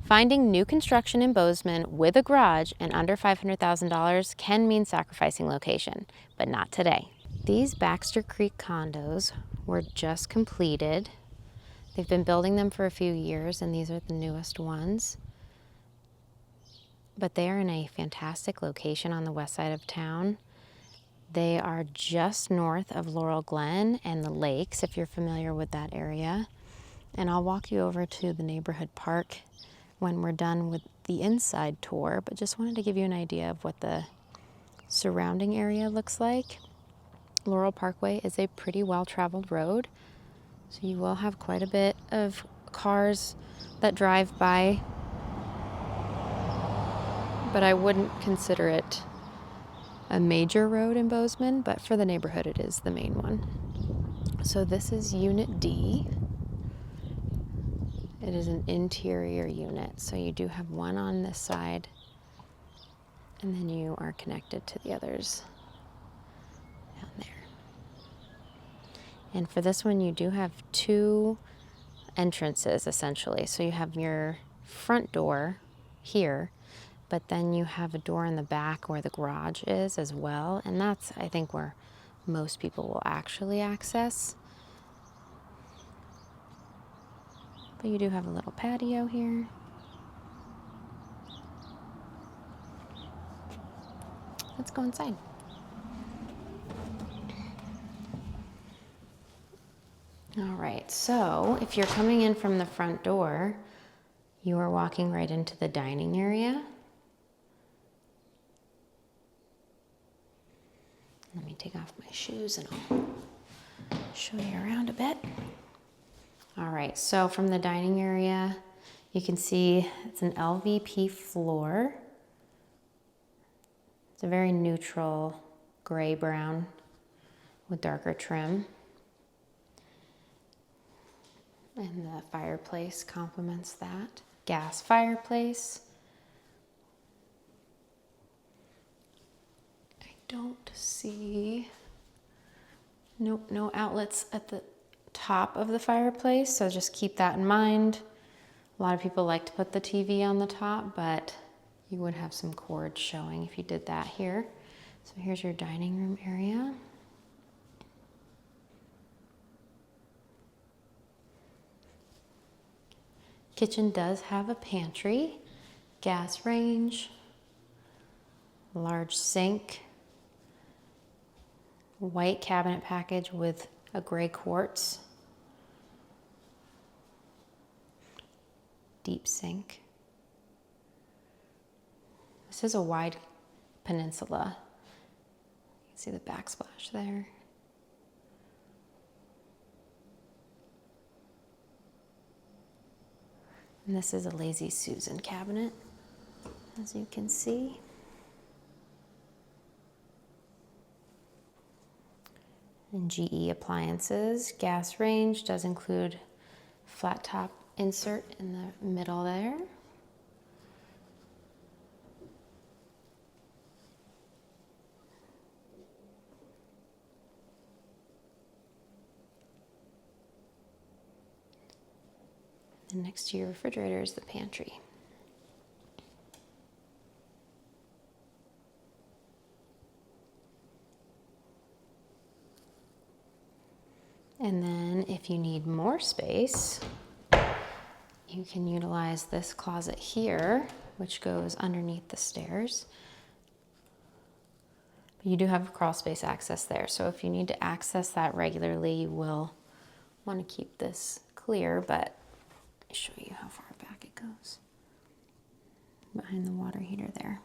Finding new construction in Bozeman with a garage and under $500,000 can mean sacrificing location, but not today. These Baxter Creek condos were just completed. They've been building them for a few years, and these are the newest ones. But they are in a fantastic location on the west side of town. They are just north of Laurel Glen and the lakes, if you're familiar with that area. And I'll walk you over to the neighborhood park when we're done with the inside tour, but just wanted to give you an idea of what the surrounding area looks like. Laurel Parkway is a pretty well-traveled road, so you will have quite a bit of cars that drive by, but I wouldn't consider it a major road in Bozeman, but for the neighborhood it is the main one. So this is Unit D. It is an interior unit, so you do have one on this side, and then you are connected to the others down there. And for this one, you do have two entrances, essentially. So you have your front door here, but then you have a door in the back where the garage is as well, and that's, I think, where most people will actually access. But you do have a little patio here. Let's go inside. All right, so if you're coming in from the front door, you are walking right into the dining area. Let me take off my shoes and I'll show you around a bit. All right, so from the dining area, you can see it's an LVP floor. It's a very neutral gray-brown with darker trim. And the fireplace complements that. Gas fireplace. I don't see, nope, no outlets at the top of the fireplace, so just keep that in mind. A lot of people like to put the TV on the top, but you would have some cords showing if you did that here. So here's your dining room area. Kitchen does have a pantry, gas range, large sink, white cabinet package with a gray quartz, deep sink. This is a wide peninsula. You can see the backsplash there. And this is a Lazy Susan cabinet, as you can see. And GE appliances. Gas range does include flat top insert in the middle there. And next to your refrigerator is the pantry. And then if you need more space, you can utilize this closet here, which goes underneath the stairs. But you do have crawl space access there, so if you need to access that regularly, you will want to keep this clear, but let me show you how far back it goes. Behind the water heater there.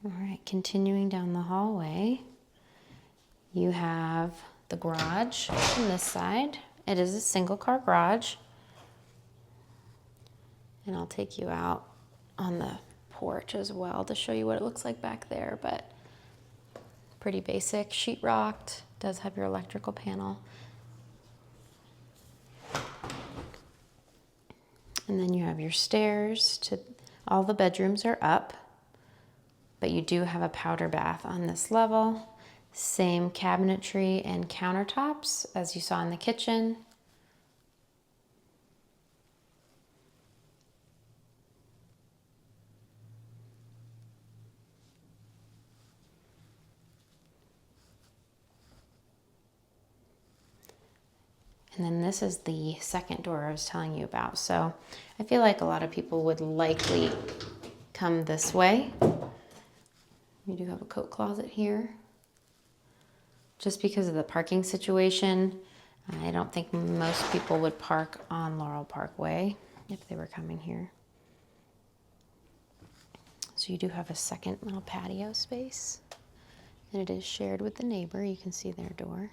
All right, continuing down the hallway, you have the garage on this side. It is a single car garage. And I'll take you out on the porch as well to show you what it looks like back there, but pretty basic, sheetrocked, does have your electrical panel. And then you have your stairs to, all the bedrooms are up, but you do have a powder bath on this level. Same cabinetry and countertops as you saw in the kitchen. And then this is the second door I was telling you about. So I feel like a lot of people would likely come this way. You do have a coat closet here. Just because of the parking situation, I don't think most people would park on Laurel Parkway if they were coming here. So you do have a second little patio space, and it is shared with the neighbor. You can see their door.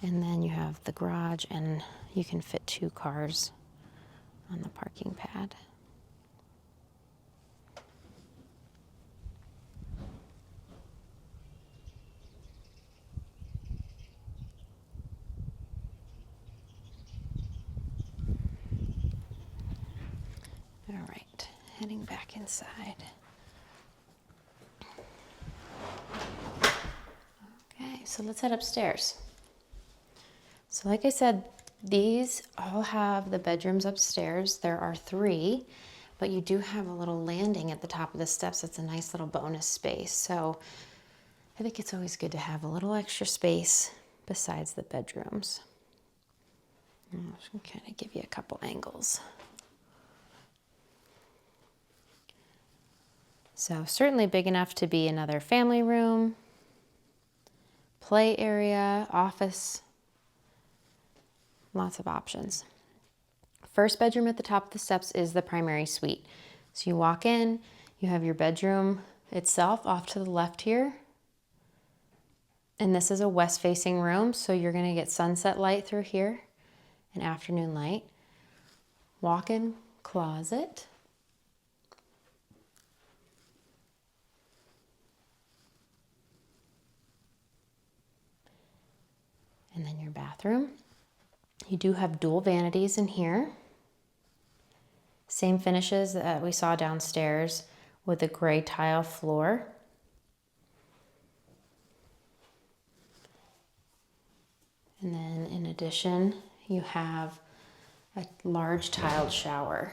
And then you have the garage, and you can fit 2 cars on the parking pad. All right, heading back inside. Okay, so let's head upstairs. So like I said, these all have the bedrooms upstairs. There are 3, but you do have a little landing at the top of the steps. That's a nice little bonus space. So I think it's always good to have a little extra space besides the bedrooms. I'm just gonna kind of give you a couple angles. So certainly big enough to be another family room, play area, office, lots of options. First bedroom at the top of the steps is the primary suite. So you walk in, you have your bedroom itself off to the left here. And this is a west facing room, so you're gonna get sunset light through here and afternoon light. Walk-in closet. And then your bathroom. You do have dual vanities in here. Same finishes that we saw downstairs with a gray tile floor. And then in addition, you have a large tiled shower.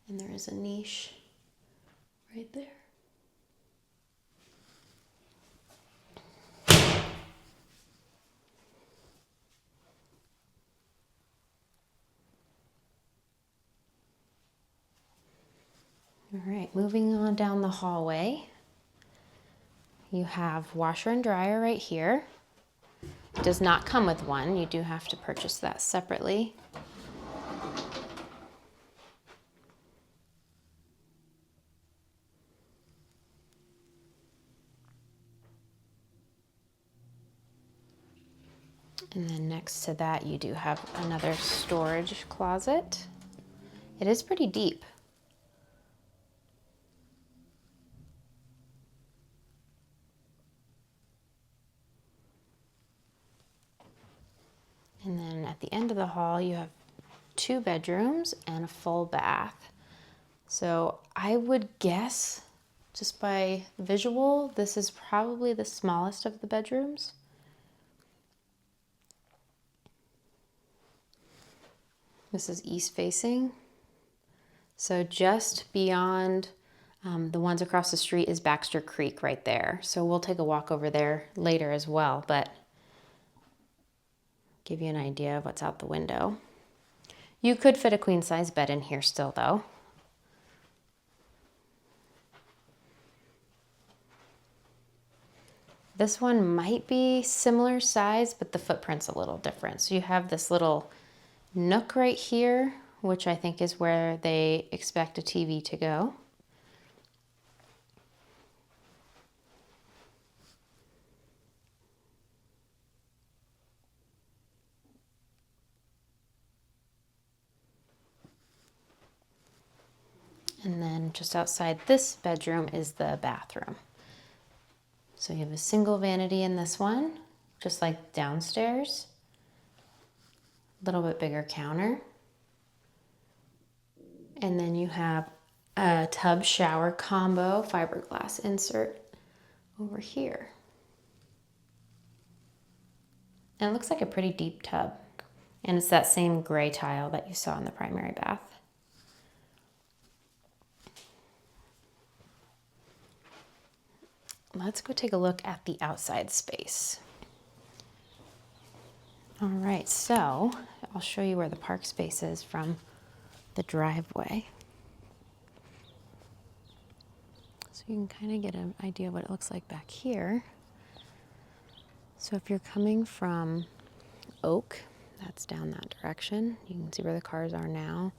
And there is a niche right there. All right, moving on down the hallway. You have washer and dryer right here. It does not come with one. You do have to purchase that separately. And then next to that, you do have another storage closet. It is pretty deep. And then at the end of the hall, you have 2 bedrooms and a full bath. So I would guess, just by visual, this is probably the smallest of the bedrooms. This is east facing. So just beyond the ones across the street is Baxter Creek right there. So we'll take a walk over there later as well, but give you an idea of what's out the window. You could fit a queen size bed in here still though. This one might be similar size, but the footprint's a little different. So you have this little nook right here, which I think is where they expect a TV to go. And then just outside this bedroom is the bathroom. So you have a single vanity in this one, just like downstairs. A little bit bigger counter. And then you have a tub shower combo fiberglass insert over here. And it looks like a pretty deep tub. And it's that same gray tile that you saw in the primary bath. Let's go take a look at the outside space. All right, so I'll show you where the park space is from the driveway. So you can kind of get an idea of what it looks like back here. So if you're coming from Oak, that's down that direction. You can see where the cars are now.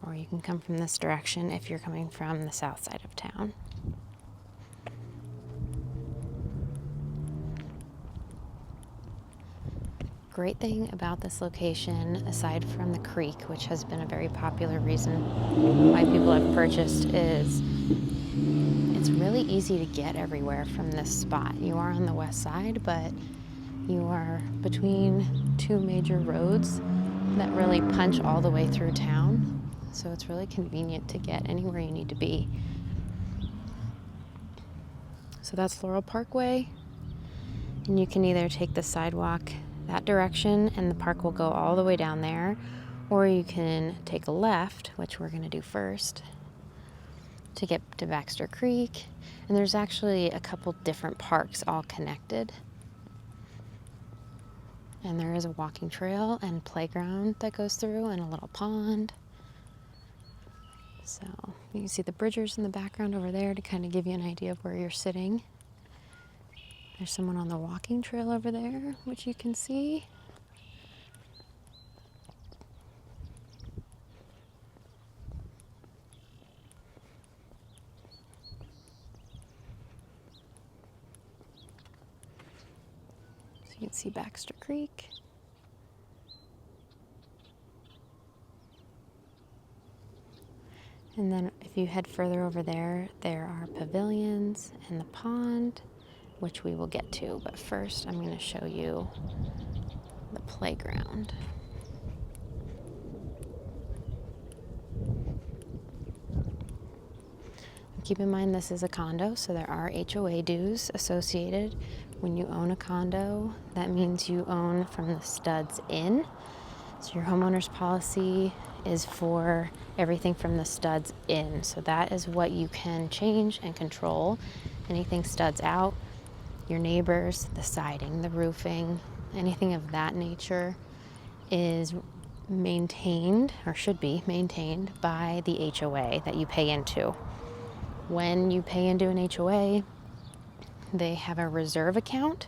Or you can come from this direction if you're coming from the south side of town. Great thing about this location, aside from the creek, which has been a very popular reason why people have purchased, is it's really easy to get everywhere from this spot. You are on the west side, but you are between two major roads that really punch all the way through town. So it's really convenient to get anywhere you need to be. So that's Laurel Parkway. And you can either take the sidewalk that direction and the park will go all the way down there, or you can take a left, which we're gonna do first, to get to Baxter Creek. And there's actually a couple different parks all connected. And there is a walking trail and playground that goes through and a little pond. So you can see the bridgers in the background over there to kind of give you an idea of where you're sitting. There's someone on the walking trail over there, which you can see. So you can see Baxter Creek. And then if you head further over there, there are pavilions and the pond, which we will get to. But first, I'm going to show you the playground. Keep in mind this is a condo, so there are HOA dues associated. When you own a condo, that means you own from the studs in. So your homeowner's policy is for everything from the studs in. So that is what you can change and control. Anything studs out, your neighbors, the siding, the roofing, anything of that nature is maintained, or should be maintained, by the HOA that you pay into. When you pay into an HOA, they have a reserve account.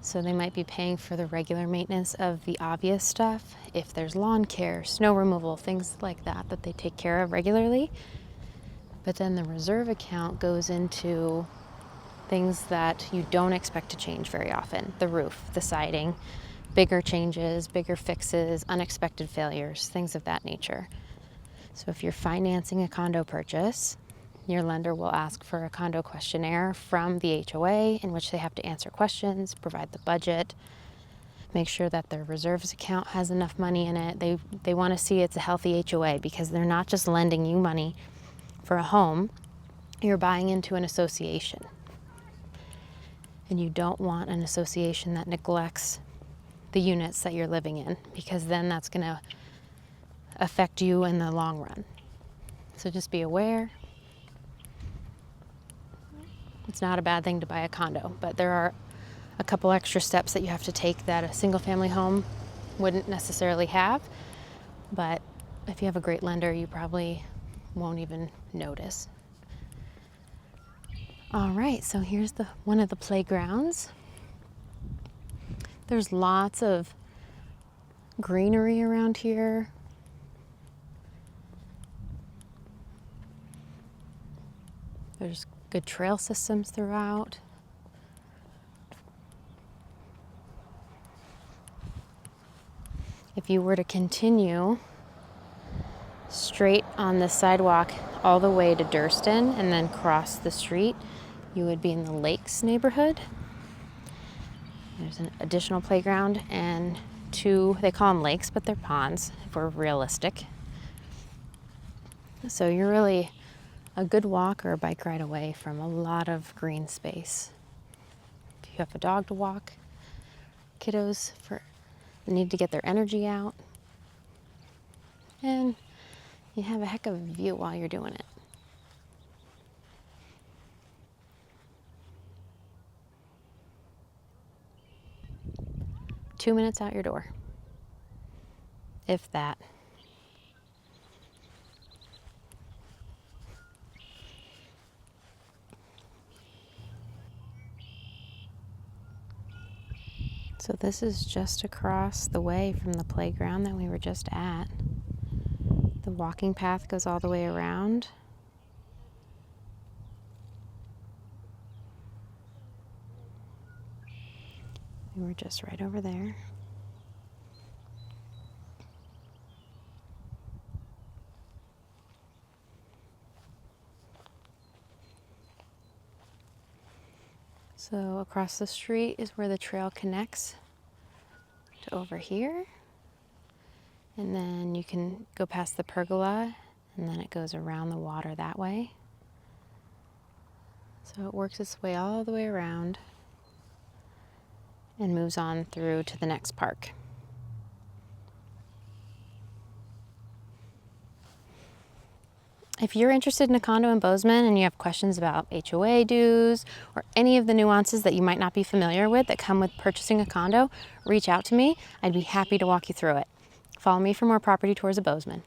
So they might be paying for the regular maintenance of the obvious stuff. If there's lawn care, snow removal, things like that that they take care of regularly. But then the reserve account goes into things that you don't expect to change very often. The roof, the siding, bigger changes, bigger fixes, unexpected failures, things of that nature. So if you're financing a condo purchase, your lender will ask for a condo questionnaire from the HOA in which they have to answer questions, provide the budget, make sure that their reserves account has enough money in it. They want to see it's a healthy HOA because they're not just lending you money for a home, you're buying into an association. And you don't want an association that neglects the units that you're living in, because then that's going to affect you in the long run. So just be aware. It's not a bad thing to buy a condo, but there are a couple extra steps that you have to take that a single family home wouldn't necessarily have. But if you have a great lender, you probably won't even notice. All right, so here's one of the playgrounds. There's lots of greenery around here. There's good trail systems throughout. If you were to continue straight on the sidewalk all the way to Durston and then cross the street, you would be in the Lakes neighborhood. There's an additional playground and two, they call them lakes, but they're ponds if we're realistic. So you're really a good walk or a bike ride away from a lot of green space. If you have a dog to walk, kiddos need to get their energy out, and you have a heck of a view while you're doing it. Two minutes out your door, if that. So this is just across the way from the playground that we were just at. The walking path goes all the way around. We were just right over there. So across the street is where the trail connects to over here. And then you can go past the pergola, and then it goes around the water that way. So it works its way all the way around and moves on through to the next park. If you're interested in a condo in Bozeman and you have questions about HOA dues or any of the nuances that you might not be familiar with that come with purchasing a condo, reach out to me. I'd be happy to walk you through it. Follow me for more property tours of Bozeman.